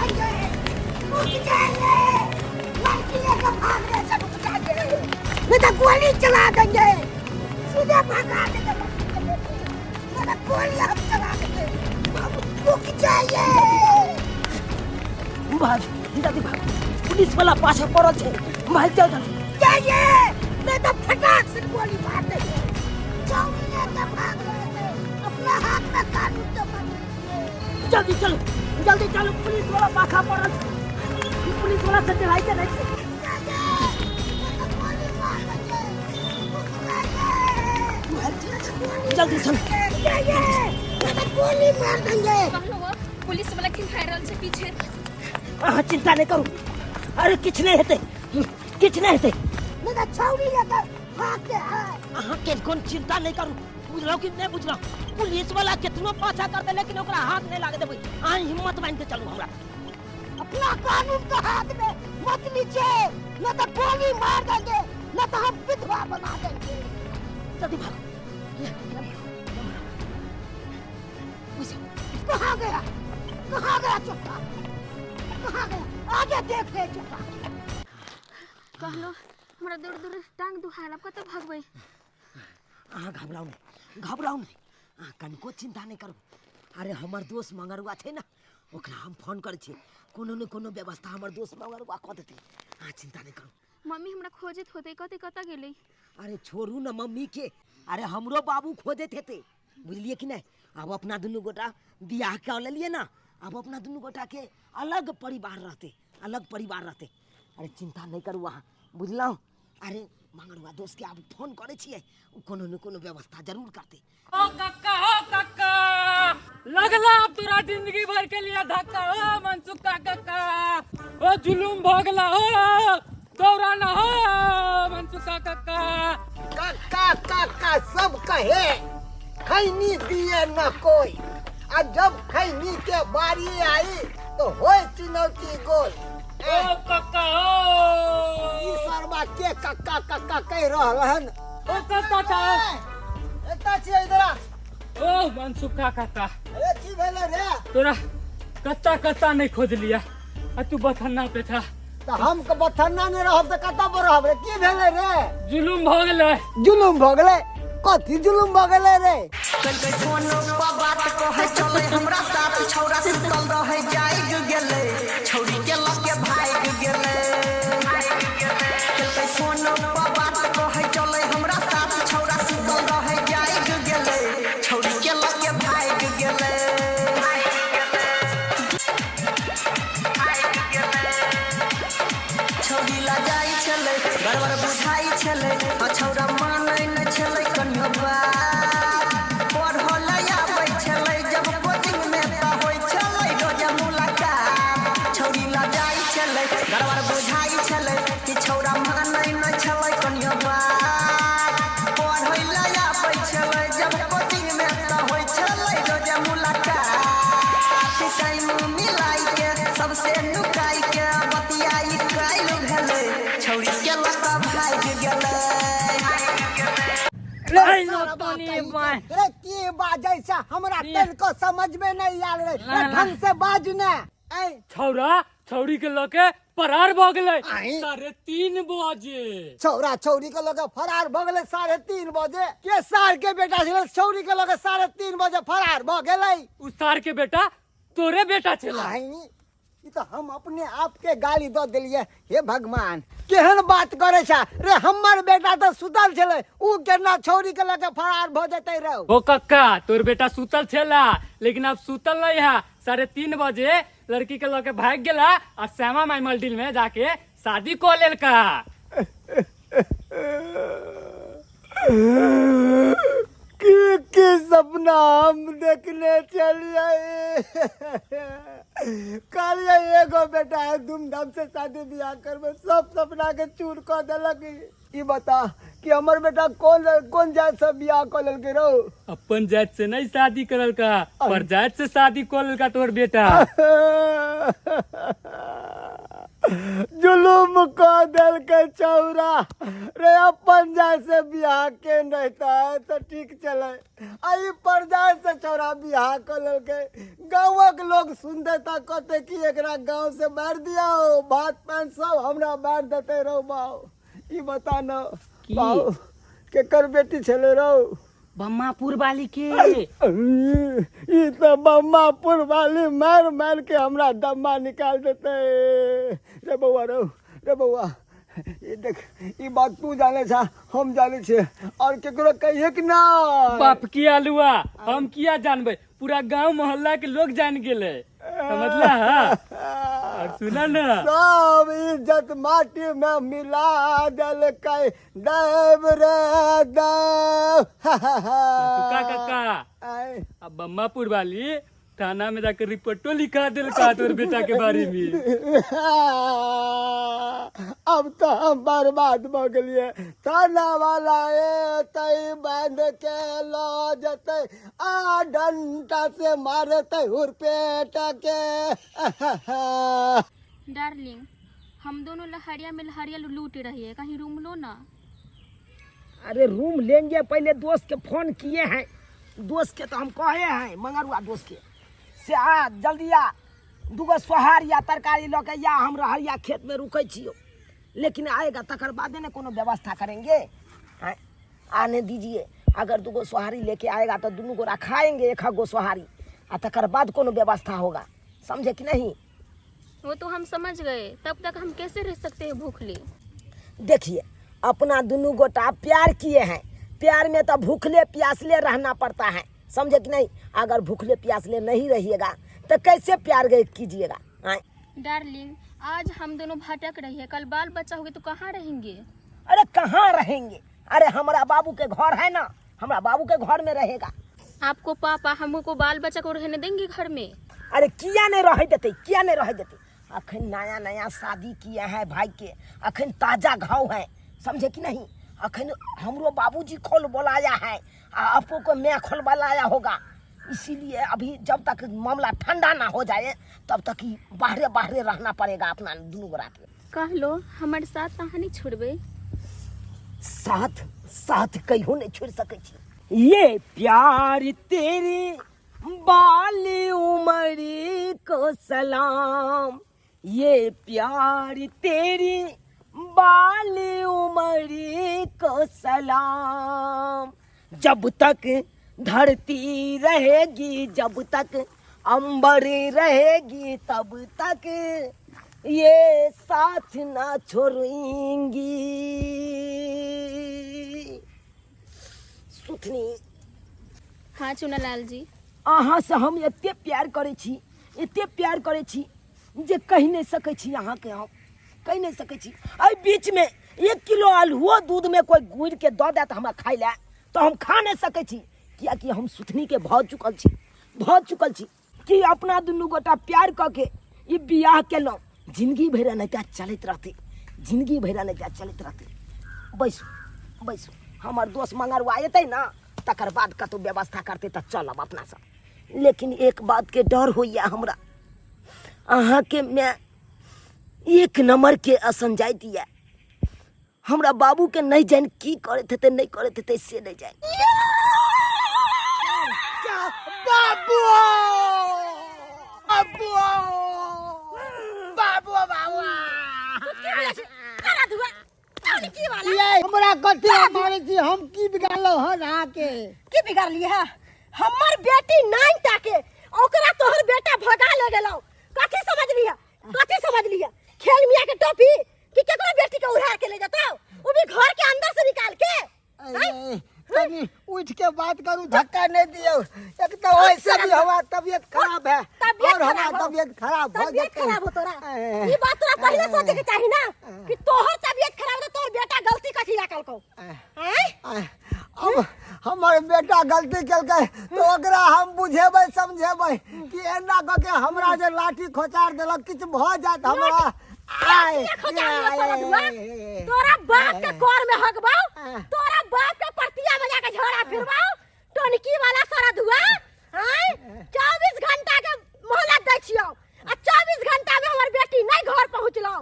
देंगे, रुक जाएंगे, लड़की लेकर भागने से रुक जाएंगे, नहीं तो गोली चला देंगे, सीधे भगा देंगे, नहीं तो गोली हम चला देंगे, रुक जाइए। भाग जल्दी भाग, पुलिस वाला पाछे पड़ल छे, भाग जाओ जल्दी। जाइए, नहीं तो फटाक से गोली मार देंगे। छौरी लेकर भाग रहे थे, अपने हाथ में कानून तो पकड़िए। जल्दी चलो, जल्दी चलो, पुलिस वाला पाछा पड़ल, पुलिस वाला से चढ़ाई के नहीं। जल्दी चलो, गोली मार देंगे। पुलिस वाला किन वायरल से पीछे चिंता नहीं करो, अरे किछ नहीं हेते, किछ नहीं हेते। मेरा छौरी लेकर भाग के आए। के कौन चिंता नहीं करू, बुझलो कि नहीं बुझलो, पुलिस वाला कितनो पाछा कर दे लेकिन ओकरा हाथ नहीं लागे देबै। आ हिम्मत बांध के चलू हमरा, अपना कानून तो हाथ में मत लीजिए, न तो गोली मार देंगे, न तो हम विधवा बना देंगे। जल्दी भागो। कहाँ गया, कहाँ गया चुप्पा, कहाँ गया, आगे देख ले चुप्पा। कहलो हमरा दूर दूर टांग दुखाल, अब कत भागबै। घबराओ नहीं, घबराओ नहीं, कनिको चिंता नहीं करू। अरे हमर दोस्त मंगरुआ छे ना, ओकरा हम फोन करे छी, कोनो न कोनो व्यवस्था हमर दोस्त मंगरुआ क देते। चिंता नहीं करू। मम्मी हमरा खोजत होते, कते कत गेलै। अरे छोड़ू न मम्मी के, अरे हमरो बाबू खोजत हेते, बुझलिए कि नहीं। अब अपना दुनू गोटा बियाह कर लेलिए ना, अब अपना दुनू गोटा के अलग परिवार रहते, अलग परिवार रहते। अरे चिंता नहीं करू वहाँ, बुझलौ। अरे मंगरुआ दोस्त के अब फोन करे छिए, कोनो न कोनो व्यवस्था जरूर करते। ओ काका लगला अब तोरा जिंदगी भर के लिए धक्का। ओ मनसुखा काका, ओ जुलूम भोगला, हो तोरा ना हो मनसुखा काका। काका काका सब कहे, खैनी दिए न कोई, और जब खैनी के बारी आई तो होए चुनौती गोल। ओ काका ई सरबा के काका काका कह रहलन। ओ काका एता छे इधर आ। ओ मनसुखा काका, अरे की भेले रे? तोरा कत्ता कत्ता नहीं खोज लिया, आ तू बथन्ना पे था। तो हम के बथन्ना नहीं रहब त कता पर रहब रे? की भेले रे? जुलूम भोगले। जुलुम भ गेले? कथी जुलुम भ गेले रे? कल फोनो पर बात कहे चले हमरा साथ, छौरा सुतल रहे जाग गेले, छौरी के लगे भाग गेले। कल फोनो पर बात कहे चले हमरा साथ, छौरा सुतल रहे जाग गेले, छौरी के लगे भाग गेले। छौरी ला जाई छले, बरबर बुझाई छले, छौरा मानै न छले कन्यो बात। पढ़ल आबै छले जब कोचिंग में त होय छले रोज मुलाकात। छौरी ला जाई छले, बरबर बुझाई छले कि छौरा मानै न छले कन्यो बात। पढ़ल आबै छले जब कोचिंग में त होय छले रोज मुलाकात। टाइम मिलाई के सबसे नुकाई के बतियाई काइल भेले, छौरी के लता भाग गेले। अरे की बाजै छ? हमरा तनिको समझ में नहीं आल रे। ढंग से बाज ने। छौरा छौरी के लके फरार भ गेलै आई। 3:30 बजे। छौरा छौरी के लगे फरार भ गेले 3:30 बजे। के सार के बेटा छले छौरी के लगे 3:30 बजे फरार भ गेले। उ सार के बेटा तोरे बेटा छला। ई तो हम अपने आप के गाली द देलिए। हे भगवान, केहन बात करे छ रे? हमर बेटा तो सुतल छले, उ केना छौरी के लगे फरार भ जतै रे? ओ कक्का, तोर बेटा सुतल छला, लेकिन अब सुतल नहीं है। 3:30 बजे लड़की के लगे भाग गेला और श्यामा माई मल्डिल में जाके शादी को लेलका। के सपना हम देखने चलिए। कल एगो बेटा है धूमधाम से शादी ब्याह करबे, सब सपना के चूर कर देलक। ई बता कि हमर बेटा कौन जात से ब्याह कर लेलके रो? अपन जात से नहीं शादी करल का, पर जात से शादी को लेलका तोर बेटा। जुलूम को दिल के चौरा रे अपन जैसे बियाह के रहता है तो ठीक चले आई पर जैसे चौरा बियाह कर लगे गाँव के लोग सुन देता कहते कि एकरा गाँव से मार दिया हो भात पान सब हमरा मार देते रहो बाऊ ई बता न बाऊ के कर बेटी चले रहो बम्मापुर वाली के ई तो बम्मापुर वाली मार मार के हमरा दम्मा निकाल देते रे बउआ रे बउआ ये देख ई बात तू जाने छा हम जाने छे और केकरो कहिए कि ना बाप की आलुआ हम किया जानबे पूरा गांव मोहल्ला के लोग जान गेले समझला और सुना ना सब इज्जत माटी में मिला दल के देव रे देव काका अब बम्मापुर वाली थाना में जाकर रिपोर्टो लिखा दिल का तोर बेटा के बारे में अब तो हम बर्बाद हो गए थाना वाला तई बांध के लो जते आ डंडा से मारते हुरपेट के डार्लिंग हम दोनों लहरिया में लहरिया लूट रही है, कहीं रूम लो ना। अरे रूम लेंगे, पहले दोस्त के फोन किए हैं, दोस्त के तो हम कहे हैं मंगरुआ दोस्त के से आ जल्दी आ दूगो सोहार या तरकारी लऽ के या हम रहरिया खेत में रुकै छियो, लेकिन आएगा तकर बादे ने कोनो व्यवस्था करेंगे। आने दीजिए, अगर दूगो सोहारी लेके आएगा तो दोनों को रखाएंगे एक गो सोहारी, और तकर बाद कोनो व्यवस्था होगा, समझे कि नहीं? वो तो हम समझ गए, तब तक हम कैसे रह सकते हैं भूखले? देखिए अपना दोनों गोटा प्यार किए हैं, प्यार में तो भूखले प्यासले रहना पड़ता है, समझे कि नहीं? अगर भूखले प्यासले नहीं रहिएगा तो कैसे प्यार कीजिएगा? डार्लिंग आज हम दोनों भटक रही है, कल बाल बच्चा होगे तो कहाँ रहेंगे? अरे कहाँ रहेंगे? अरे हमारा बाबू के घर है ना, हमारा बाबू के घर में रहेगा। आपको पापा हमको बाल बच्चा को रहने देंगे घर में? अरे किया नहीं रह देते, किया नहीं रह देते? अखन नया नया शादी किया है भाई के, अखन ताजा घाव है, समझे कि नहीं? अखन हमरो बाबूजी खोल बोलाया है, आपको को मैं खोल बोलाया होगा, इसीलिए अभी जब तक मामला ठंडा ना हो जाए तब तक ही बाहरे बाहरे रहना पड़ेगा अपना दोनों गोरा के। कह लो हमारे साथ कहाँ नहीं छोड़बे? साथ साथ कहीं नहीं छोड़ सके छी। ये प्यार तेरी बाली उमरी को सलाम, ये प्यार तेरी बाली उमरी को सलाम, जब तक धरती रहेगी, जब तक अंबर रहेगी, तब तक ये साथ ना छोड़ेंगी। सुथनी हाँ चुनालाल जी, अहाँ से हम एते प्यार करे छी, एते प्यार करे छी जे कह नहीं सके छी, अहाँ के हम कह नहीं सके छी। एहि बीच में 1 किलो आलूओ दूध में कोई गुड़ के दऽ देत हमरा खाई ले तो हम खा नहीं सके छी, कियाकि हम सुथनी के भऽ चुकल छी कि अपना दुनू गोटा प्यार करके ई बियाह केलहुँ, जिंदगी भर नहीं चलते रहते, जिंदगी भर नहीं चलते रहते। बैसू बैसू, हमार दोस्त मंगरुआ अयतै ना तकर बाद कतौ व्यवस्था करते तो चलब अपना सब। लेकिन एक बात के डर होइया हमरा, अहाँ के मैं 1 नंबर के असन जाती है, हमरा बाबू के नहीं जान की करे थे नहीं करे थे से नहीं जान। बाबू बाबू बाबू बाबू ये हमरा कथी मारे छी, हम की बिगाड़लो ह ना के की बिगाड़ लिए है? हमर बेटी 9 टा के ओकरा तोहर बेटा भगा ले गेलो, कथी समझ लिया? कथी समझ लिया? खेल मियां के टोपी कि केकरो बेटी के उड़ा के ले जाता, वो भी घर के अंदर से निकाल के। तनी उठ के बात करूं, धक्का नहीं दियो, एक तो वैसे भी हवा तबीयत खराब है और हमारा तबीयत खराब हो जाती है। खराब हो तोरा, ये बात तोरा पहले सोचे के चाहिए ना कि तोहर तबीयत खराब है, तोहर बेटा गलती कथी ला कलको? अब हमारे बेटा गलती कलकै तो ओकरा हम बुझेबै समझेबै कि एना क के हमरा जे लाठी खोचार देलक किछ भ जात हमरा। तोरा बाप के कोर में हगबाऊ, तोरा बाप के पर्तिया में जाके झोरा फिरबाऊ, टोनकी वाला सारा धुआ। 24 घंटा के मोहलत दै छियो, आ 24 घंटा में हमर बेटी नहीं घर पहुंचलो,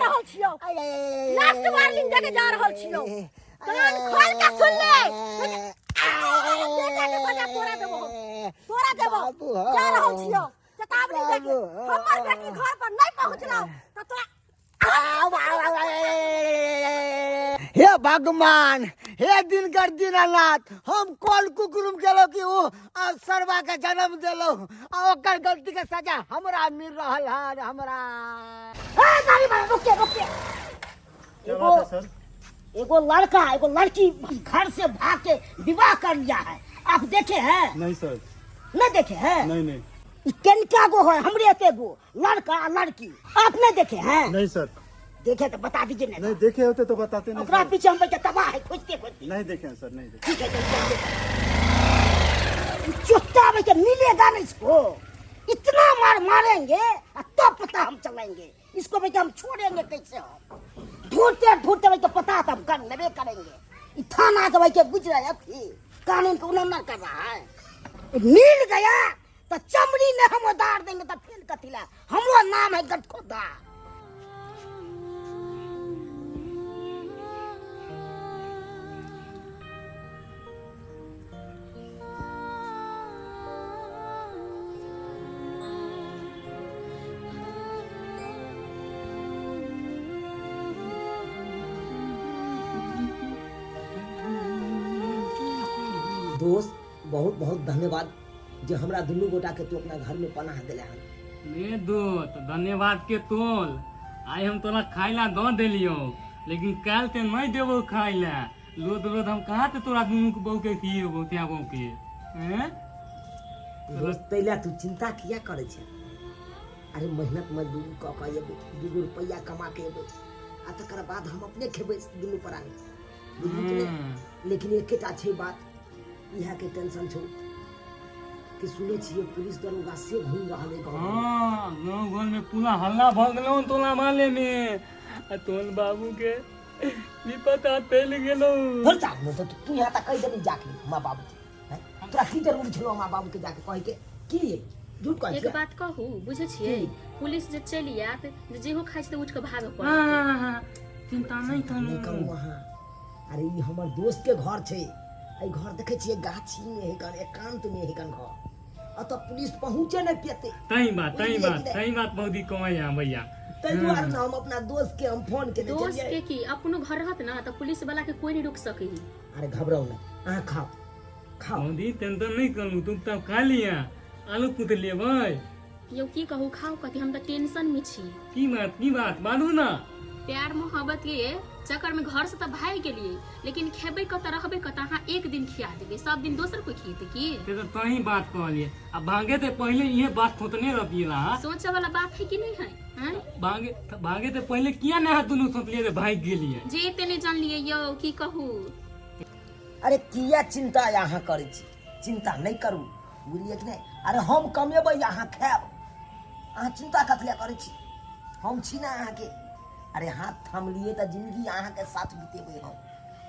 रहल छियो लास्ट वार्निंग देके जा रहल छियो कान खोल के सुन ले बेटा के सजा तोरा देबो जा रहल छियो चेतावनी देके हमर बेटी घर पर नहीं पहुंचलो तो तोरा हे भगवान, हे दिनकर दीनानाथ, हम कौन कुकुरुम केलो कि वो सरवा के जन्म देलो आ ओकर गलती के सजा हमरा मिल रहल है हमरा। गाड़ी में रुके एगो लड़का एगो लड़की घर से भाग के विवाह कर लिया है। आप देखे हैं? नहीं सर। नहीं देखे हैं? नहीं। किनका गो है? हमरे के गो लड़का लड़की आप नहीं देखे हैं? नहीं सर। देखे तो बता दीजिए नहीं देखे होते तो बताते नहीं सर। पीछे हम बैठे तबाह है खोजते नहीं देखे हैं सर। नहीं देखे। ठीक है चुपता बैठे मिलेगा ना इसको इतना मारेंगे तो पता हम चलेंगे इसको बैठे हम छोड़ेंगे कैसे हम ढूंढते बैठे पता तो हम कर लेवे करेंगे थाना के बैठे गुजरा थी कानून को उल्लंघन कर रहा है मिल गया तो चमड़ी में हम उतार देंगे तो फिर कथिला हमरो नाम है गटखोदा। दोस्त बहुत बहुत धन्यवाद जो हमरा दुनू गोटा के तू अपना घर में पनाह दिला है। ने दोस्त धन्यवाद के तोल आई हम तोला खाइला दो देलियो लेकिन काल ते नहीं देबो खाइला लोद हम कहां ते तोरा दुनू के बहू के खिएबो त्या बहू के हैं दोस्त पहले तू चिंता किया करे छे? अरे मेहनत मजदूरी क के एबो 2 रुपया कमा के एबो आ तकर बाद हम अपने खेबे दुनू परानी लेकिन एकेटा छै बात यहाँ के टेंशन छो कि सुने छिए पुलिस दरोगा से घूम रहा है गांव। हां गांव घर में पूरा हल्ला भ गेलो तोला माले में आ तोल बाबू के नी पता तेल गेलो बोल जा न तो तू यहाँ तक कह देनी जाके मां बाबू हैं तोरा की जरूर छलो मां बाबू के जाके कह के की झूठ कह एक बात कहू बुझे छिए पुलिस जे चली आत जे हो खाइ त उठ के भागे पड़त। हां चिंता नहीं करू वहां। अरे ई हमर दोस्त के घर छे आई घर देखे छिए गाछी में है कन एकांत में है कन घर अत पुलिस पहुंचे नहीं पेते। सही बात बहुत ही कमाई है भैया तै दुआरे हम अपना दोस्त के हम फोन के दोस्त के की अपनो घर रहत ना त पुलिस वाला के कोई नहीं रुक सके। अरे घबराओ ना आ खाओ मोदी टेंशन नहीं करू तुम तब खा लिया आलू पुत लेबै यो की कहू खाओ कथि हम त टेंशन में छी। की बात मानू ना प्यार मोहब्बत के चक्कर में घर से तो भाग गेलिए लेकिन खेबे कत रहबे कत हां एक दिन खिया देबे सब दिन दोसर कोई खिएते की ते तो तही बात कहलिए अब भागे ते पहले ये बात थोतने रपिएला सोचे वाला बात है कि नहीं है हैं भागे ते पहले किया ना दुनु सोचलिए रे भाग गेलिए जे तेने जान लिए यो की कहू। अरे किया चिंता यहाँ करे छी चिंता नहीं करू बुझलिए कि नहीं। अरे हम कमेबै यहाँ खाएब अहाँ चिंता कथले करे छी हम छी ना अहाँ के। अरे हाथ थाम लिए तो जिंदगी अहाँ के साथ बीतेबे हम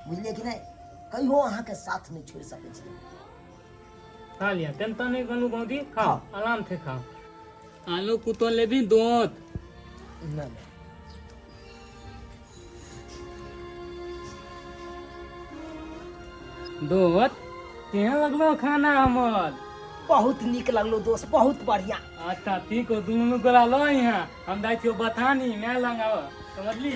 बुझलिए कि नहीं कहियो अहाँ के साथ नहीं छोड़ सके छी। खा लिया टेंशन नहीं करू मोदी खाओ आराम से खाओ आलू कुतो लेबी दोत ना दोत केहन लगलो खाना हमर बहुत निक लगलो दोस्त बहुत बढ़िया। अच्छा ठीक हो दुनू गोला लो यहाँ हम दाई थियो बतानी मैं लगाओ समझली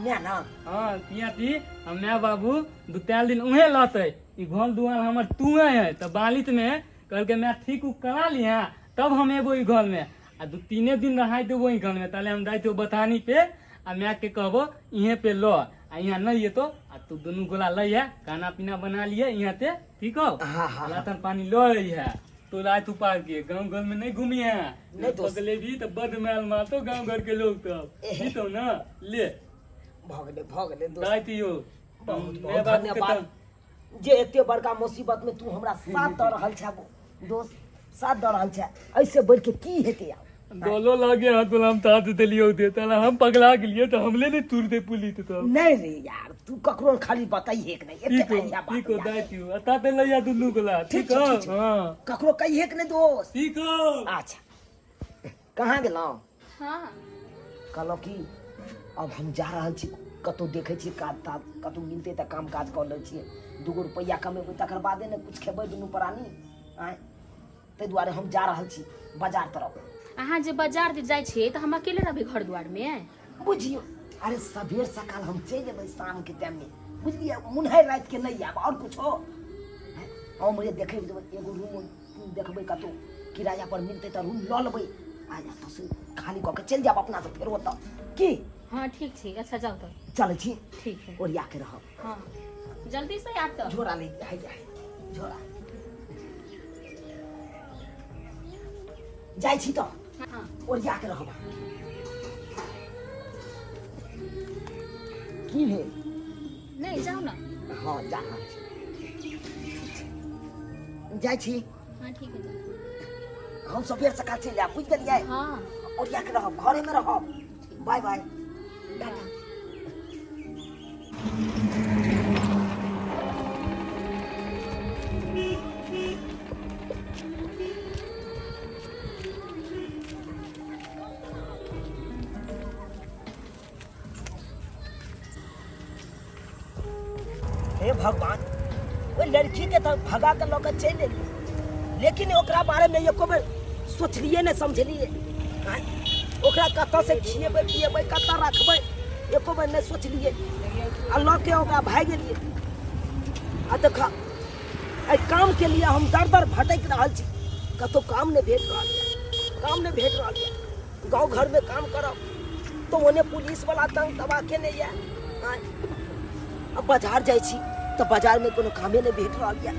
ना ना हाँ पिया थी हम मैं बाबू 2-4 दिन उहे लते ई घर दुआर हमर तुए है तो बालित में कल के मैं ठीक करा लिया तब हम एबो ई घर में आ 2-3 दिन रहाई देबो ई घर में ताले हम दाई थियो बतानी पे आ मैं के कहबो इहे पे लो आ यहाँ नहीं ये तो आ तू दोनों गोला लइया खाना पीना बना लिए यहाँ ते ठीक हो लातन पानी लो है तो रात उपार के गांव घर में नहीं घूमी है नहीं दोस्त पगले भी तो बद मैल मारतो गांव घर के लोग तो ठीक हो ना ले भगले दोस्त दाइतियो बहुत धन्यवाद जे एते बड़का मुसीबत में तू हमरा साथ द रहल छ दोस्त साथ द रहल छ ऐसे बढ़ के की हेते दोलो लागे हाथ में हम साथ देलियो दे ताला हम पगला गेलिए तो हमले नहीं तुर दे पुलिस तो नहीं रे यार तू ककरो खाली बताइए कि नहीं एते बढ़िया बात ठीक हो दाइतियो अता ते लइया दुनु गोला ठीक हो हां ककरो कहिए कि नहीं दोस्त ठीक हो अच्छा कहां गेलो हां कहलो कि अब हम जा रहल छी कतौ देखै छी काज ताज कतौ मिलतै तऽ काम काज कऽ लै छियै 2 रुपैया कमेबै तकर बादे ने कुछ खेबै दुनू प्राणी आँय ताहि दुआरे हम जा रहल छी बाजार तरफ। अहाँ जे बाजार जे जाइ छियै तऽ हम अकेले रहबै घर दुआर में? बुझियो अरे सबेर सकाल हम चलि जेबै शाम के टाइम में बुझलिए मुन्हर रात के नहीं आब और कुछ हो हमरे देखे एगो रूम देखबै कतौ किराया पर मिलतै तऽ रूम लऽ लेबै आ जा तो से खाली कऽ के चलि जाब अपना से फेर ओतऽ की। हाँ ठीक ठीक अच्छा जाओ तो चलै छी ठीक है। ओरिया के रहब। हाँ जल्दी से आब तो झोरा ले जाए झोरा जाइ छी तऽ हाँ ओरिया के रहब। की है नहीं जाओ ना। हाँ जा रहल छी जाइ छी हाँ ठीक है जाओ। हम सबेर सकाल चलि आयब बुझि गेलियै। हाँ ओरिया के रहब घरे में रहब। Bye bye tata. हे भगवान वो लड़की के तो भगा के लऽ के चलि एलियै लेकिन ओकरा बारे में एको बेर सोचलिए ने समझलिए ओकरा कतऽ से खिएबै पिएबै कतऽ रखबै एको बेर नहीं सोचलिए आ लऽ के ओकरा भागि गेलिए। आ देख एहि काम के लिए हम दर दर भटक रहल छी कतौ काम नहीं भेट रहल यऽ काम नहीं भेट रहल यऽ गाँव घर में काम करब तो ओने पुलिस वाला तंग दबा के नहीं है। अब बाजार जाइ छी तो बाजार में कोनो कामे नहीं भेट रहल यऽ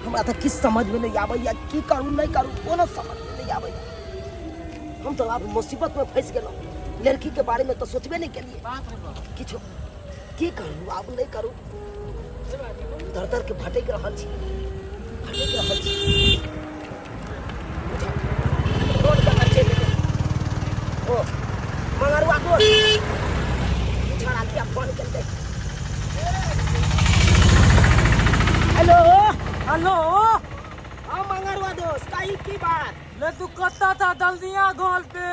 हमरा तऽ किछु समझ में नहीं आबैया की करूँ नहीं करूँ कोनो समझ में नहीं आबैया। हम तो अब मुसीबत में फंस गेलहुँ लड़की के बारे में तो सोचबे नहीं केलिए किछो की करूँ अब नहीं करूँ दर दर के भटक रहल छी रोड पर चलि गेलै ओ मंगरुआ दोस्त छोड़ा दिया फोन केलकै। हेलो हेलो हाँ मंगरुआ दोस्त काई की बात ले तू कत्ता था दल्दिया घोल पे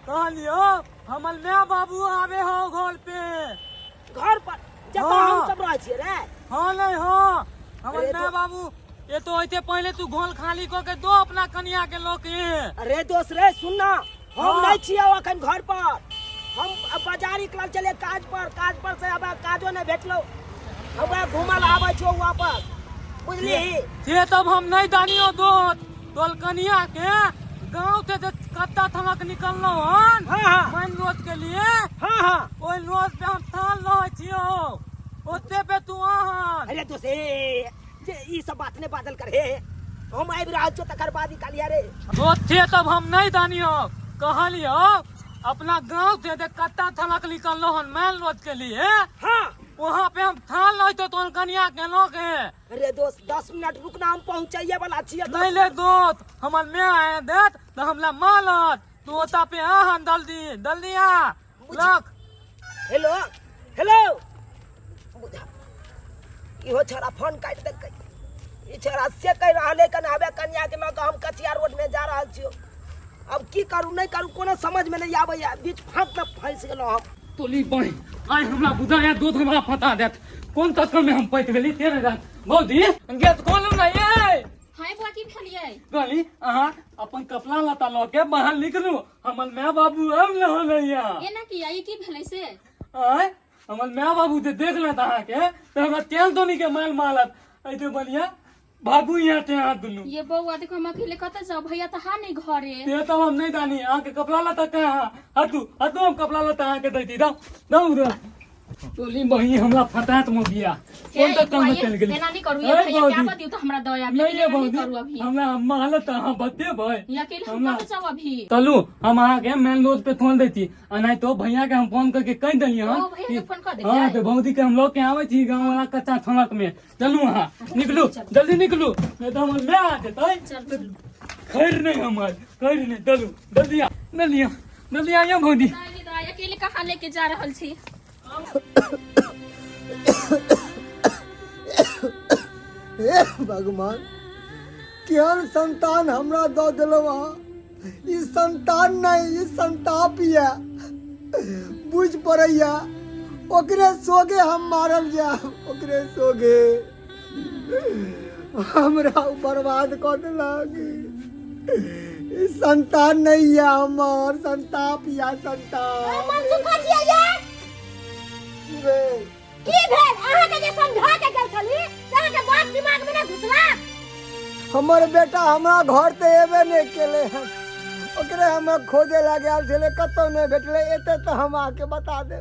कहलियो हमर माँ बाबू आवे हो घोल पे। घर पर जब हाँ। हम सब रह छियै रे हाँ नहीं हाँ हमर अरे माँ तो- बाबू ये तो होते पहले तू घोल खाली को के दो अपना कन्या के लोग के। अरे दोस्त रे सुनना हम हाँ। नहीं छियै अखन घर पर हम अब बाजार निकल चले काज पर से अब काजो नहीं भेटलो अब घूमल आबै छौ वापस बुझली। ये तब हम नहीं दानियो दो तोल कन्या के गांव से जे कत्ता थमक निकललो हन हाँ हाँ मन नोत के लिए हाँ हाँ ओइ नोत पे हम थान रहै छियो ओते पे तू आहन। अरे दोस्त जे ई सब बात नहीं बादल कर हे हम आबि रहल छौ तकर बाद निकालिया रे। ओते तब हम नहीं दानियो कहलियो अपना गांव से जे कत्ता थमक निकललो हन मन नोत के लिए हाँ वहाँ पे हम थान लो तो तोल कन्या के लोग है। अरे दोस्त 10 मिनट रुकना हम पहुंचाइए वाला छियै। नहीं ले दोस्त हमर में आए देत तो हमला मालत तू ओता पे आहन दल्दिया लक। हेलो हेलो बुझा इहो छोरा फोन काट देलकै ई छोरा से कह रहले कन आबे कन्या के लऽ के हम कचिया रोड में जा रहल छियो अब की करूँ नहीं करूँ कोनो समझ में नहीं आबैया बीच फाँक में फंस गेलहुँ हम। तोली बही आइ हमरा बुझाया दूध हमरा फटा देत कोन तक्कर में हम पैत गेली तेरे जान बौदी गेट खोलू ना ये हाय बुआ की भेलियै? गली अहाँ अपन कपड़ा लता लऽ के बाहर निकलू हमर माय बाबू हम न होलैया। एना किया ई की भेलै से? आय हमर माय बाबू जे देख लेत अहाँ के त हमरा तेल दोनी के माल मारत ऐते बढ़िया भागू यहाँ से यहाँ दुनू। ये बउआ देखो हम अकेले कतऽ जाऊ भैया तो हा नहीं घरे। ये तो हम नहीं जानी अहाँ के कपड़ा लता कहाँ हटू हम कपड़ा लता अहाँ के दैती दऊ तोली बही हमरा फटात मो बिया कोन तक काम चल गेली। एना नहीं करू ये भैया क्या बतियो तो हमरा दया नहीं ये नहीं करू अभी बौदी हमरा मालत अहाँ बते भाई ये अकेले हम कतऽ जाऊ अभी? चलू हम अहाँ के मेन रोड पे फोन देती आ नहीं तो भैया के हम फोन करके कह दिलिए ओ भैया के फोन कर देलियै? हाँ तो भौजी के हम लोग के आवे छी गांव वाला कच्चा सड़क में चलू अहाँ निकलू जल्दी निकलू नहीं तो हमर ले आ जेतै खैर नहीं हमार खैर नहीं चलू जल्दी आ या भौजी। नहीं दाई अकेले कहाँ लेके जा रहल छी? हे भगवान केहन संतान हमरा दऽ देलौ ई संतान नहीं ई संताप ये बुझ पड़ैया ओकरे सोगे हम मारल जाओ ओकरे सोगे हमरा बर्बाद कर देलक ई संतान नहीं है हमार संताप या संतान मनसुखा छियै ये की भेल अहाँ के जे समझा के गेल छली अहाँ के बात दिमाग में न घुसला हमर बेटा हमरा घर ते एबे नहीं केले हैं ओकरे हम खोजे लगे आल छले कतौ नहीं भेटले एते तो हम आके बता दे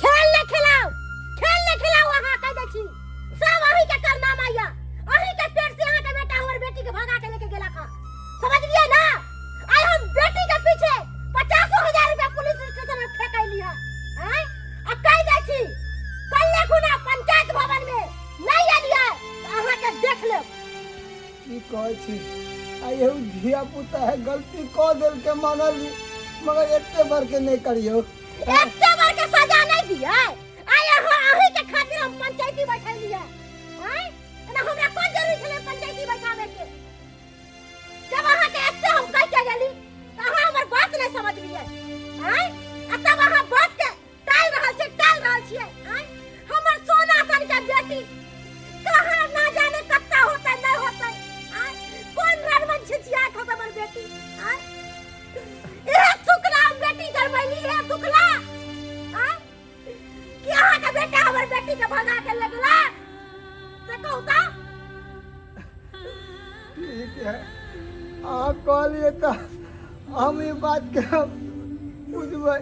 खेल न खिलाओ अहाँ कह दै छी सब अहीं के करनामा या अहीं के पेट से अहाँ के बेटा हमर बेटी के भगा के लेके गेला का समझलिए ना आई हम बेटी के पीछे 50,000 रुपया पुलिस स्टेशन में फेंकैली है हैं आ कह दै छी कल खुना पंचायत भवन में नहीं एलिए अहाँ के देख ले की कहै छी आइ हम धिया पुता है गलती क देल के मानली मगर एते बार के नहीं करियो एते बार के सजा नहीं दिया आई अहीं के खातिर हम पंचायती बैठैली है हैं ना हमरा कोन जरूरी छले पंचायती बैठावे के जब अहाँ के एते हम कह के गेली त अहाँ हमर बात नहीं समझलिए हैं आ तब अहाँ बात के टाल रहल छियै हैं हमर सोना सन के बेटी कहाँ ना जाने कत्ता होता नहीं होता हैं कौन रणमन छिछिया खा हमर बेटी हैं ए टुकड़ा बेटी जरमैली है टुकड़ा हैं कि अहाँ के बेटा हमर बेटी के भगा के ले गेला से कहू त ठीक है आप कहलिए तो हम ये बात के बुझबै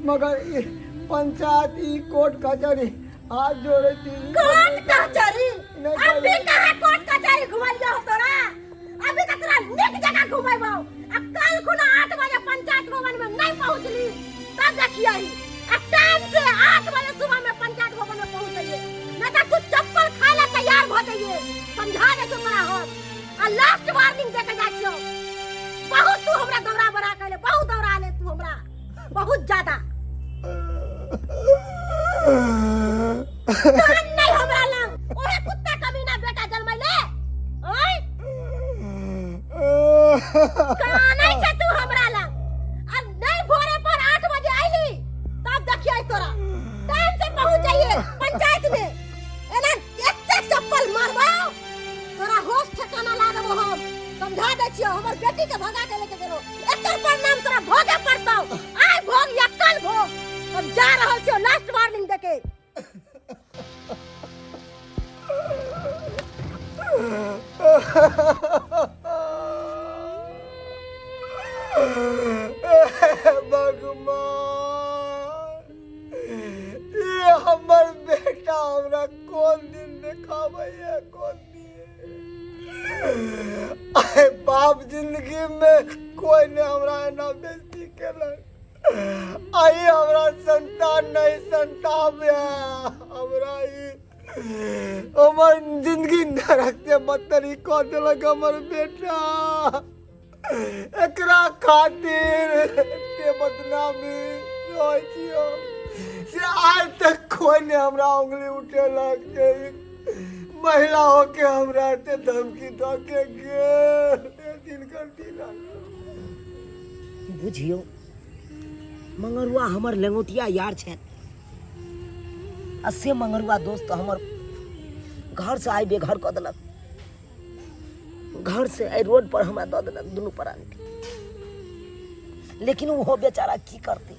मगर ई पंचायत ई कोर्ट कचहरी हाथ जोड़े थी कोर्ट कचहरी अभी कहाँ कोर्ट कचहरी घुमलिया हो तोरा अभी तक तोरा निक जगह घुमैबो आ कल खुना 8 बजे पंचायत भवन में नहीं पहुंचली तब देखियही आ टाइम से 8 बजे सुबह में पंचायत भवन में पहुंचइए नहीं तो तू चप्पल खाए ला तैयार भ जाइए समझा दे तू तोरा हो आ लास्ट वार्निंग दे के जाछियो बहुत तू हमरा दौरा बड़ा कैले बहुत दौरा ले तू हमरा बहुत ज्यादा कान नहीं हमरा लंग ओहे कुत्ता कमीना बेटा जन्मैले ओए कान नहीं छै तू हमरा लंग आ नहीं भोरे पर 8 बजे आइली तब देखियै तोरा टाइम से पहुंच जाइए पंचायत में एना एते चप्पल मारबो तोरा होश ठिकाना ला देबो हम समझा दै छियो हमर बेटी के भगा के लेके गेलो एकर परिणाम तोरा भोगे पड़तौ आइ भोग या कल भोग हम जा रहल छियो लास्ट वार्निंग देके भगवान ये हमर बेटा हमरा कौन दिन देखाबै है कौन दिन आए बाप जिंदगी में कोई ने हमरा ना बेइज्जती केलक आई हमरा संतान नहीं संताप है हमरा ई हमर जिंदगी नरक से बदतरी कह देलक हमर बेटा एकरा खातिर एते बदनामी रहै छियो से आज तक कोई ने हमरा उंगली उठेलक के महिला होके हमरा एते धमकी दऽ के गेल दिन कर दिला बुझियो मंगरुआ हमर लंगोटिया यार छै आ से मंगरुआ दोस्त हमर घर से आइ बेघर कऽ देलक घर से आई रोड पर हमरा दऽ देलक दुनू प्राणी के लेकिन वो बेचारा की करते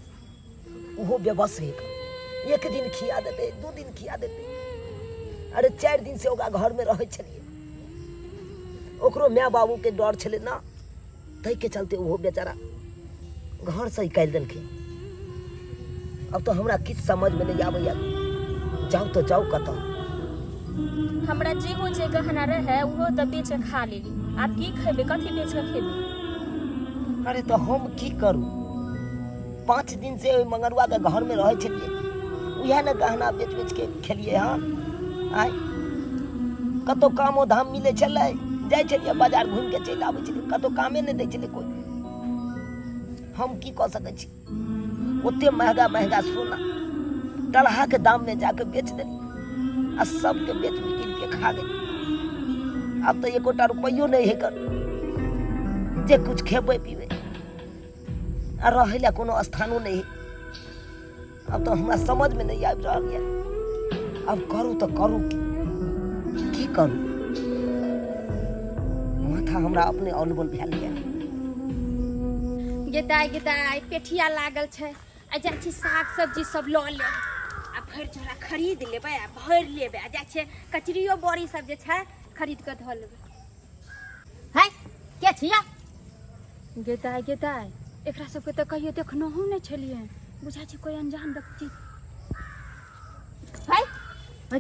वो बेबस है एक दिन खिया देते 2 दिन खिया देते अरे 4 दिन से ओकरा घर में रहै छलिए ओकरो माय बाबू के डर छले ना तै के चलते वो बेचारा घर से निकाल देलखिन अब तो हमरा किछ समझ में नहीं आबैया जाओ तो जाओ कतौ हमरा जेहो जे गहना रहे उहो त बेच के खा लेली आप की खेबे कथी बेच के खेबे अरे तो हम की करूं 5 दिन से मंगरुआ के घर में रहे छलिए उहे न गहना बेच बेच के खेलिए हां आय कतो कामो धाम मिले छले जाय छलिए बाजार घूम के चल आबै छलिए कतो कामे नहीं दै छले कोई हम की कह सकै छी ओते महंगा सोना टलहा के दाम में जाके बेच देली आ सबके बेच बिकिन के खा गई अब तो 1 रुपयो नहीं है कर जे कुछ खेबे पीबे आ रहे ला कोनो स्थानो नहीं है अब तो हमरा समझ में नहीं आबि रहल है। अब करू तो करू की करू, माथा हमरा अपने अनबन भेल है। गेदाय पेठिया लागल छै, आ जाइ छी साग सब्जी सब लऽ ले, आ भरि झोरा खरीद लेबै, आ भरि लेबै, आ जाइ छै कचरियो बड़ी सब जे छै खरीद कऽ धऽ लेबै। है के छिया गेदाय एकरा सबके तऽ कहियो देखनहु नहि छलियै, बुझाइ छै कोई अनजान व्यक्ति। है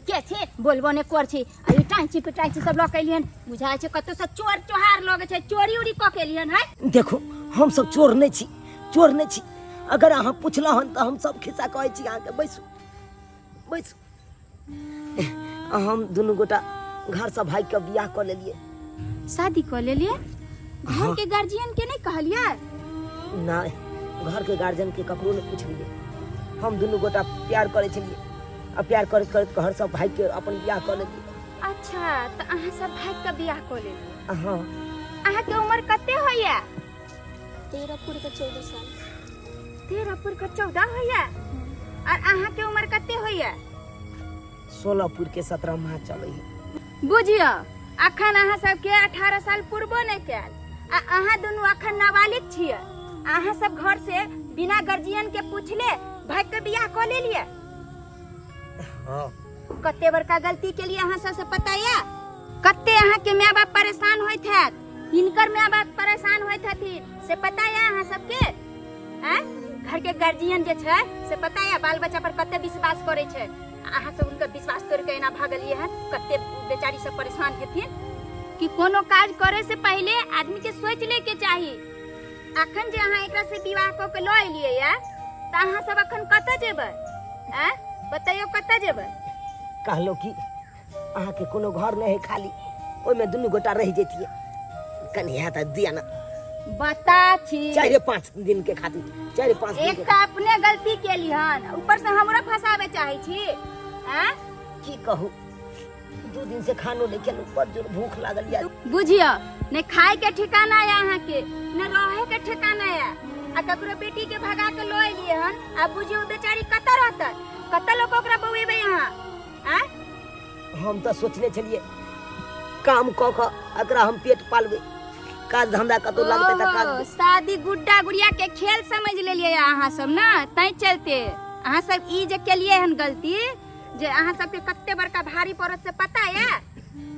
के छी बोलबो ने कर छी, आ ई टांची पिटांची सब लऽ के एलियन, बुझाइ छै कतौ से चोर चोहार लगे छै, चोरी उरी कऽ के एलियन। है देखो हम सब चोर नहीं छी, अगर अहाँ पुछलहन तो हम सब खिस्सा कहै छी अहाँके। बैसू हम दुनू गोटा घर से भाई के बियाह कऽ लेलिए, शादी कऽ लेलिए। घर के गार्जियन के नहीं कहलिए? नहीं, घर के गार्जियन के ककरो नहीं पूछलिए। हम दुनू गोटा प्यार करे छलिए, आ प्यार करैत करैत घर सब भाई के अपन बियाह कऽ लेलिए। अच्छा तो अहाँ सब भाई के बियाह कऽ लेलिए। हाँ। अहाँ के उम्र कते होइया? 13 पूर के 14 साल। 13 पूर के 14 होइया। और अहाँ के उम्र कते होइया? 16 पूर के 17 माह चलै है। बुझियो अखन अहाँ सब के 18 साल पूर्वो नहीं कैल, आ अहाँ दुनू अखन नाबालिग छियै। अहाँ सब घर से बिना गार्जियन के पूछले भाई के बियाह कऽ लेलिए। हाँ। कते बड़का गलती के लिए अहाँ सब से पता या? कते अहाँ के माय बाप परेशान होइत हैत, हिनकर माय बाप परेशान होइत हथिन, से पता या अहाँ सबके? घर के गार्जियन जे छै से पता या बाल बच्चा पर कते विश्वास करे छै। अहाँ सब उनका विश्वास तोड़ के एना भागलिए हैं, कते बेचारी सब परेशान हेथिन। कि कोनो काज करे से पहले आदमी के सोच ले के चाही। अखन जे अहाँ एकरा से विवाह क के लऽ एलिए या, त अहाँ सब अखन कतऽ जेबै? बताइयो कतऽ जेबै? कहलो कि अहाँ के कोनो घर नहीं है खाली, ओइमे दुनू गोटा रह जैतिए। कन्या त दिया ना बता छी 4-5 दिन के खातिर, 4-5 दिन एक तो अपने गलती के लिहन, ऊपर से हमरा फंसावे चाहे छी। की कहू, 2 दिन से खानो नहीं खेलू, ऊपर जो भूख लागल या। बुझियो ने खाए के ठिकाना या अहाँ के, ने रहे के ठिकाना या। आ ककरो बेटी के भगा के लऽ एलिए हन, आ बुझियो बेचारी कतऽ रहतै, कतऽ लोग ओकरा बउएबै यहाँ। हम तो सोचने छलिए काम क के एकरा हम पेट पालबे, काज धंधा कतौ लगते त काज। शादी गुड्डा गुड़िया के खेल समझ लेलिए अहाँ सब ना, तै चलते अहाँ सब ई जे केलिए हन गलती, जे अहाँ सब के कते बड़का भारी पड़त से पता या?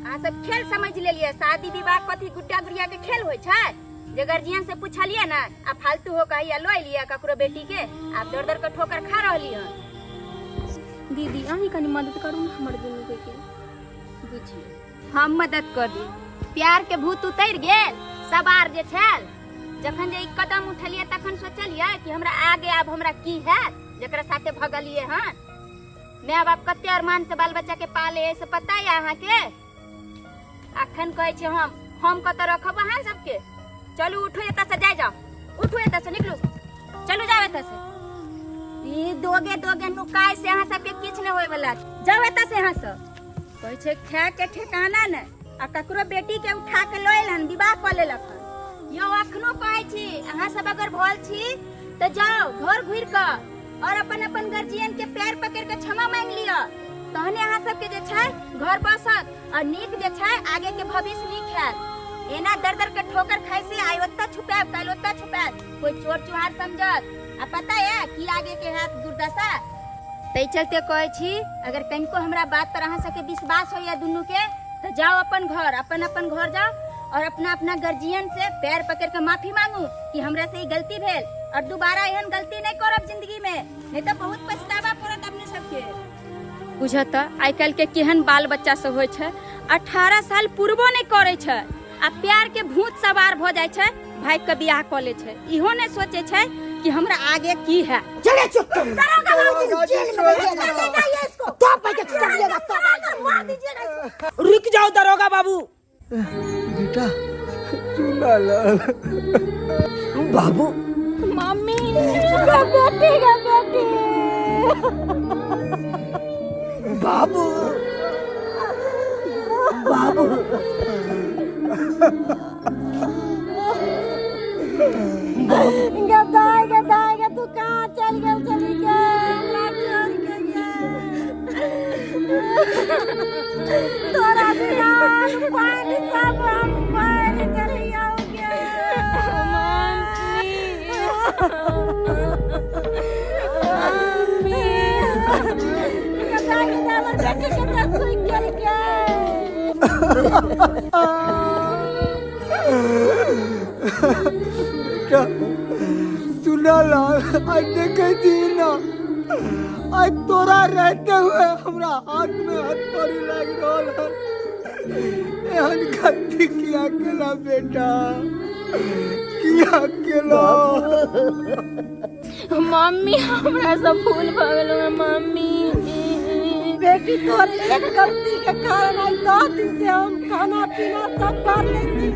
अहाँ सब खेल समझ लेलिए। शादी विवाह कथी गुड्डा गुड़िया के खेल होय छै? जे गार्जियन से पूछलिए ना, आ फालतू हो कहिया लऽ एलिए ककरो बेटी के, आप दर के ठोकर खा रहली हन। दीदी अहीं कनी मदद करू ना हमर दुनू के। बुझिए हम मदद कर दी। प्यार के भूत उतर गेल सवार जे छल, जखन जे ई कदम उठलिए तखन सोचलिए कि हमरा आगे अब हमरा की है, जकरा साथे भगलिए हन। माय बाप कते अरमान से बाल बच्चा के पाले से पता है अहाँ के? अखन कहे छे हम कत रखब अहाँ सबके? चलू उठो एतऽ से, जाय जाओ, उठो एतऽ से, निकलू, चलू जाओ एतऽ से। ई दोगे नुकाय से अहाँ सबके किछ न होय वाला, जाओ एतऽ से। अहाँ सब कहे छे खाए के ठिकाना न, आ ककरो बेटी के उठा के लऽ एलन, विवाह कऽ लेलक हन। यो अखनो कहे छी अहाँ सब अगर भोल छी तो जाओ घर घुर के और अपन गार्जियन के पैर पकड़ के क्षमा मांग लियो, तहने अहाँ सबके जे छै घर बसत, और नीक जे छै आगे के भविष्य नीक हैत। एना दर के ठोकर खाइ से आइ ओत्ता छुपाएब, काल्हि ओत्ता छुपाएब, कोई चोर चुहार समझत, आ पता है कि आगे के हैत दुर्दशा। तै चलते कहे छी अगर कनको हमरा बात पर अहाँ सबके विश्वास होइया दुनू के, तो जाओ अपन घर जाओ, और अपना गार्जियन से पैर पकड़ के माफी मांगू कि हमरा से ई गलती भेल, और दोबारा एहन गलती नहीं करब जिंदगी में, नहीं तो बहुत पछतावा पड़त अपने सबके। बुझत आइ काल्हि के केहन बाल बच्चा सब होइ छै, 18 साल पूर्वो नहीं करे छै, आ प्यार के भूत सवार भ जाय छै, भाई के बियाह क ले छै, इहो नहीं सोचे छै कि हमरा आगे की है। चले चुप तुम, जेल में जाइए इसको, तो पैके चलिएगा, सब मार दीजिएगा इसको। रुक जाओ दरोगा बाबू। बेटा सुना ला बाबू, मम्मी का बेटी बाबू, बाबू, गदाई तू कहाँ चल गया, चली गया। तोरा बिना पानी सब हम पानी गलियोगे मम्मी कथा के दावर बेटी के तक कोई कर के बेटा सुना ला आज देखे थी ना आज तोरा रहते हुए हमरा हाथ में हथकड़ी लग रहा है एहन गलती किया केला बेटा किया केला मम्मी हमरा सब भूल भ गेलो मम्मी बेटी तोर एक गलती के कारण आज 10 दिन से हम खाना पीना सब कर लेती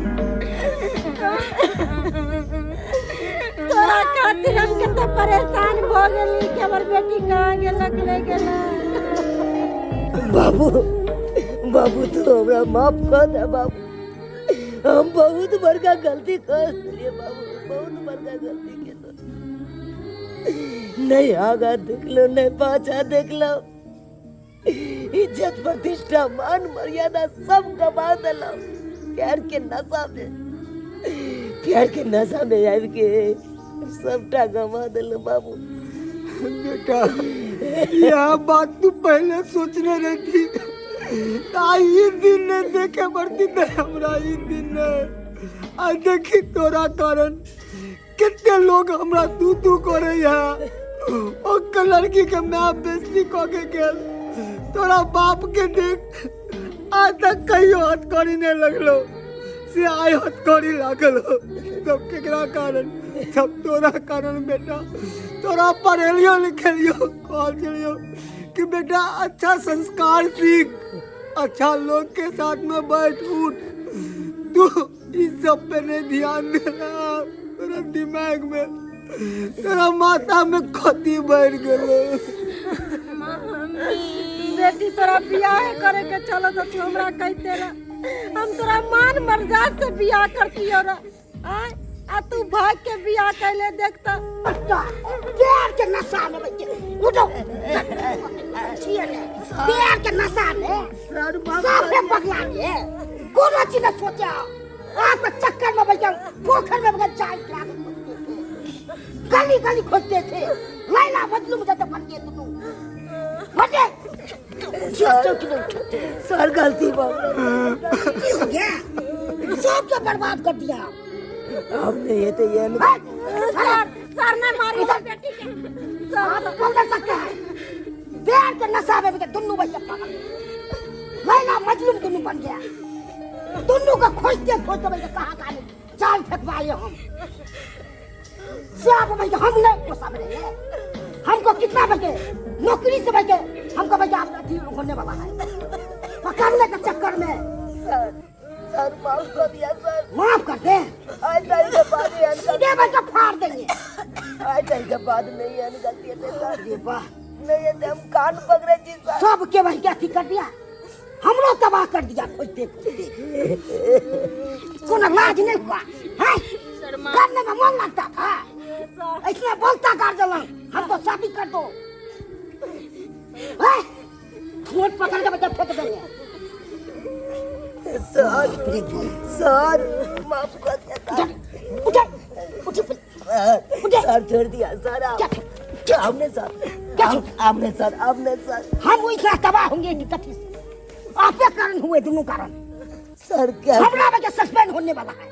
तोरा खातिर हम कितना परेशान हो गेली कि हमर बेटी कहाँ गेलक ले गेला बाबू बाबू तू हमरा माफ कर दे बाबू हम बहुत बड़का गलती कर लिए बाबू बहुत बड़का गलती के नहीं आगा देख लो नहीं पाछा देख लो इज्जत प्रतिष्ठा मान मर्यादा सब गवा दिलो प्यार के नशा में आबि के सबटा गवा दिलो बाबू बेटा यह बात तू पहले सोचने रहती आज ये दिन ने देखे बढ़ती तो हमरा ये दिन ने आज देखी तोरा कारण कितने लोग हमरा तू करे यहाँ और लड़की के मैं बेइज्जती क के गेल तोरा बाप के देख आज तक कहियो हथकड़ी नहीं लगलो से आय हथकड़ी लागल हो सब केकरा कारण सब तोरा कारण बेटा तोरा पढ़ेलियो लिखेलियो कहल चलियो कि बेटा अच्छा संस्कार सीख अच्छा लोग के साथ में बैठ उठ तू इस सब पे नहीं ध्यान दे रहा तेरा दिमाग में तेरा माथा में खती बैठ गलो बेटी तोरा बियाह करे के चलो तो तू हमरा कहते रह हम तोरा मान मर्यादा से बियाह करती हो रे आ तू भाग के बियाह कैले देखता प्यार के नशा में बच्चे उठो प्यार के नशा में सब पगला है कोनो चीज न सोचा आप चक्कर में बच्चा पोखर में बच्चा चाय गली गली खोजते थे लैला बदलू मुझे तो बन गए तुम बचे सर गलती हो गया सब तो बर्बाद कर दिया हमने ये तो ये सर ने मारी है बेटी के आप बोल दे सकते हैं प्यार के नशा में दोनों बच्चे पागल लैला मजलूम दोनों बन गया दोनों को खोजते खोजते भाई कहाँ चाल फेंकवाए हम सब भाई हमने वो सब रहे हमको कितना बचे नौकरी से बचे हमको बचा अथी होने वाला है पकड़ने के चक्कर में सर माफ कर दिया सर माफ कर दे आज टाइम के बाद सीधे बच्चा फाड़ देंगे आज टाइम के बाद नहीं है गलती है सर ये वाह नहीं है हम कान पकड़े जी सर सब के वही क्या कर दिया हमरो तबाह कर दिया खोजते खोजते कोनो लाज नहीं हुआ है करने में मन लगता था इसलिए बोलता कर दो हमको शादी कर दो ठोट पकड़ के बच्चा फेंक देंगे सर माफ कर दिया उठे उठे सर छोड़ दिया सर आपने सर आपने सर हम वही तबाह होंगे कि कथी आपके कारण हुए दोनों कारण सर क्या हमरा बच्चा सस्पेंड होने वाला है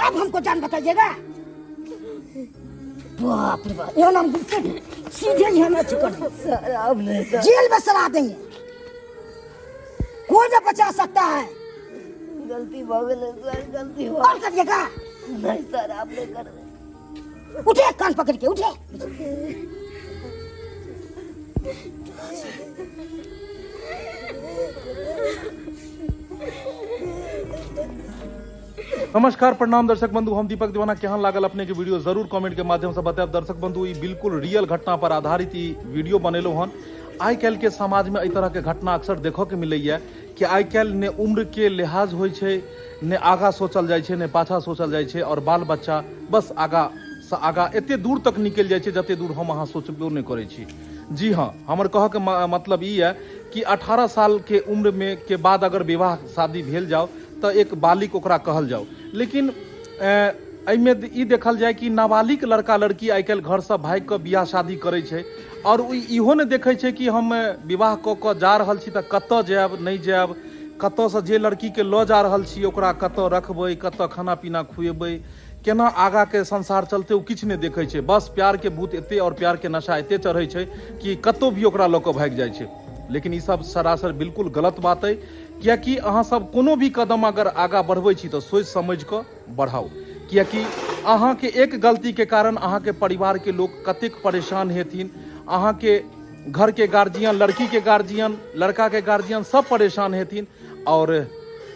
अब हमको जान बताइएगा बाप रे बाप ये नाम सीधे यहाँ ना कर सर आपने सर जेल में सला देंगे कोई न बचा सकता है गलती हो गई सर गलती हो और करिएगा नहीं सर आपने कर उठे कान पकड़ के उठे नमस्कार प्रणाम दर्शक बंधु हम दीपक दीवाना केहन लागल अपने के वीडियो जरूर कमेंट के माध्यम से बताएब। दर्शक बंधु ई बिल्कुल रियल घटना पर आधारित ई वीडियो बनेलो हन। आइ काल्हि के समाज में एहि तरह के घटना अक्सर देखो के मिलैया कि आइ काल्हि ने उम्र के लिहाज होइ छै ने आगा सोचल जाइ छै ने पाछा सोचल जाइ छै और बाल बच्चा बस आगा से आगा एते दूर तक निकल जाइ छै जते दूर हम अहाँ सोचबो नहीं करै छी। जी हाँ, हमर कह के मतलब ई है कि 18 साल के उम्र में के बाद अगर विवाह शादी भेल जाओ तो एक बालिक ओकरा कहल जाओ। लेकिन एहिमे ई देखल जाए कि नाबालिग लड़का लड़की आइ काल्हि घरसँ भागि कऽ बियाह शादी करै छै और इहो नहि देखै छै कि हम विवाह कऽ कऽ जा रहल छी तऽ कतऽ जायब नहि जायब, कतऽसँ जे लड़कीके लऽ जा रहल छी ओकरा कतऽ रखबै, कतऽ खाना पीना खुएबै, केना आगाँके संसार चलतै, ओ किछु नहि देखै छै। बस प्यारके भूत एते और प्यारके नशा एते चढ़ै छै कि कतहु भी ओकरा लऽ कऽ भागि जाइ छै। लेकिन ई सब सरासर बिल्कुल गलत बात अइ, कियाकि अहाँ सब कोनो भी कदम अगर आगाँ बढ़बै छी तऽ सोचि समझि कऽ बढ़ाउ, कियाकि अहाँके एक गलतीके कारण अहाँके परिवारके लोग कतेक परेशान हेथिन, अहाँके घरके गार्जियन, लड़कीके गार्जियन, लड़काके गार्जियन सब परेशान हेथिन और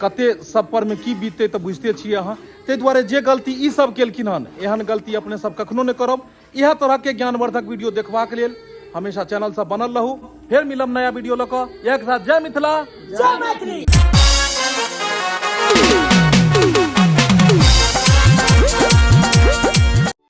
कते सब पर में की बीतते तऽ बुझते छियै अहाँ। ताहि दुआरे जे गलती ई सब केलखिन हन, एहन गलती अपने सब कखनो नहि करब। इएह तरहके ज्ञानवर्धक वीडियो देखबाक लेल हमेशा चैनल से बनल रहू। फेर मिलब नया वीडियो लऽ कऽ। एक साथ जय मिथिला, जय मैथिली।